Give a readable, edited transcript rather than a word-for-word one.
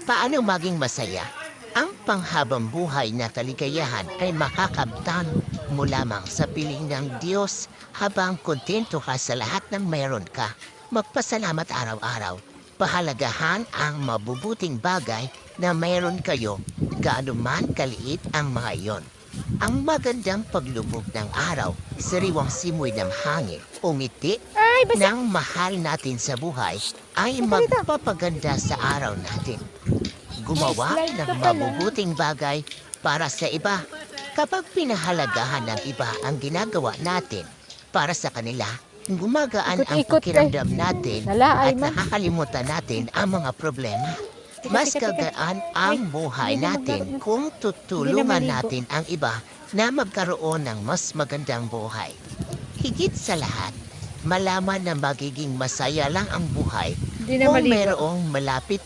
Paano maging masaya? Ang panghabang buhay na kaligayahan ay makakamtan mo lamang sa piling ng Diyos habang kontento ka sa lahat ng mayroon ka. Magpasalamat araw-araw. Pahalagahan ang mabubuting bagay na mayroon kayo, gaano man kaliit ang mga iyon. Ang magandang paglubog ng araw, sariwang simoy ng hangin o ngiti ng mahal natin sa buhay ay magpapaganda sa araw natin. Gumawa ng mabubuting bagay para sa iba. Kapag pinahalagahan ng iba ang ginagawa natin para sa kanila, gumagaan ang pakiramdam natin at nakakalimutan natin ang mga problema. Mas gagaan ang buhay natin kung tutulungan natin ang iba na magkaroon ng mas magandang buhay. Higit sa lahat, malaman na magiging masaya lang ang buhay kung mayroong malapit